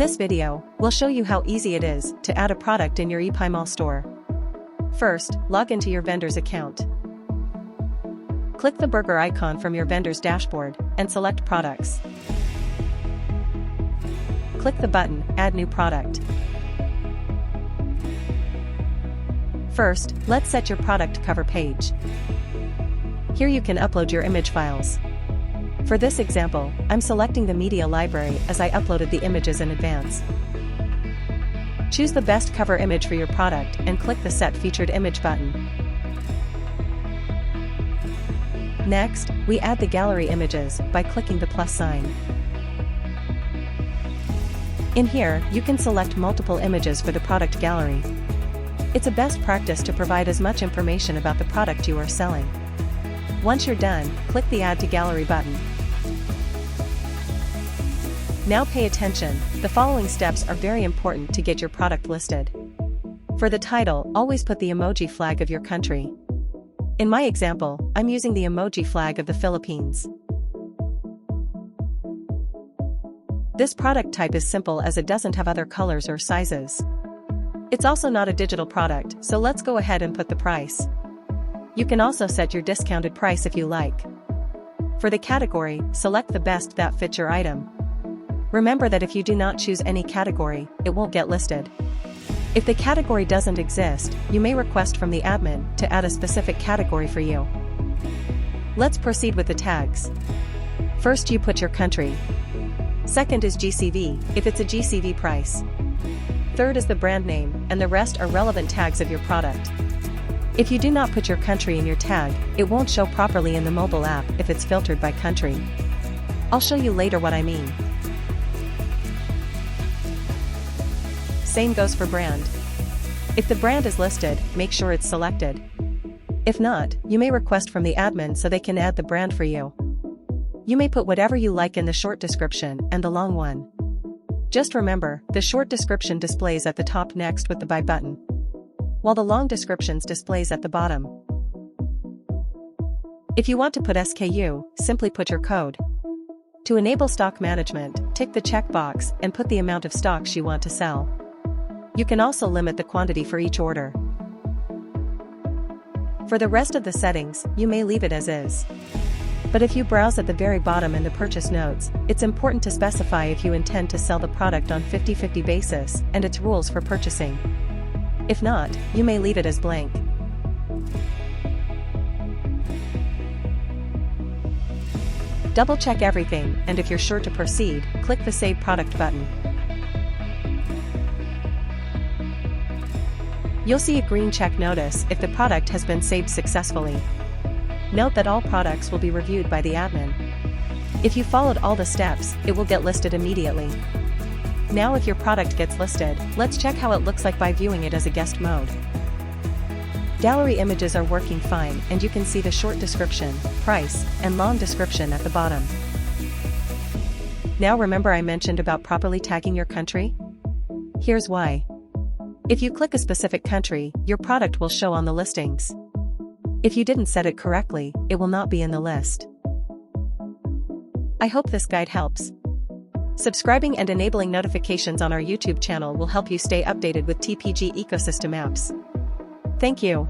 this video, we'll show you how easy it is to add a product in your EpiMall store. First, log into your vendor's account. Click the burger icon from your vendor's dashboard and select Products. Click the button, Add New Product. First, let's set your product cover page. Here you can upload your image files. For this example, I'm selecting the media library as I uploaded the images in advance. Choose the best cover image for your product and click the Set Featured Image button. Next, we add the gallery images by clicking the plus sign. In here, you can select multiple images for the product gallery. It's a best practice to provide as much information about the product you are selling. Once you're done, click the Add to Gallery button. Now pay attention, the following steps are very important to get your product listed. For the title, always put the emoji flag of your country. In my example, I'm using the emoji flag of the Philippines. This product type is simple as it doesn't have other colors or sizes. It's also not a digital product, so let's go ahead and put the price. You can also set your discounted price if you like. For the category, select the best that fits your item. Remember that if you do not choose any category, it won't get listed. If the category doesn't exist, you may request from the admin to add a specific category for you. Let's proceed with the tags. First, you put your country. Second is GCV, if it's a GCV price. Third is the brand name, and the rest are relevant tags of your product. If you do not put your country in your tag, it won't show properly in the mobile app if it's filtered by country. I'll show you later what I mean. Same goes for brand. If the brand is listed, make sure it's selected. If not, you may request from the admin so they can add the brand for you. You may put whatever you like in the short description and the long one. Just remember, the short description displays at the top next with the Buy button, while the long descriptions displays at the bottom. If you want to put SKU, simply put your code. To enable stock management, tick the checkbox and put the amount of stocks you want to sell. You can also limit the quantity for each order. For the rest of the settings, you may leave it as is. But if you browse at the very bottom in the purchase notes, it's important to specify if you intend to sell the product on 50-50 basis and its rules for purchasing. If not, you may leave it as blank. Double check everything, and if you're sure to proceed, click the Save Product button. You'll see a green check notice if the product has been saved successfully. Note that all products will be reviewed by the admin. If you followed all the steps, it will get listed immediately. Now if your product gets listed, let's check how it looks like by viewing it as a guest mode. Gallery images are working fine and you can see the short description, price, and long description at the bottom. Now remember I mentioned about properly tagging your country? Here's why. If you click a specific country, your product will show on the listings. If you didn't set it correctly, it will not be in the list. I hope this guide helps. Subscribing and enabling notifications on our YouTube channel will help you stay updated with TPG ecosystem apps. Thank you.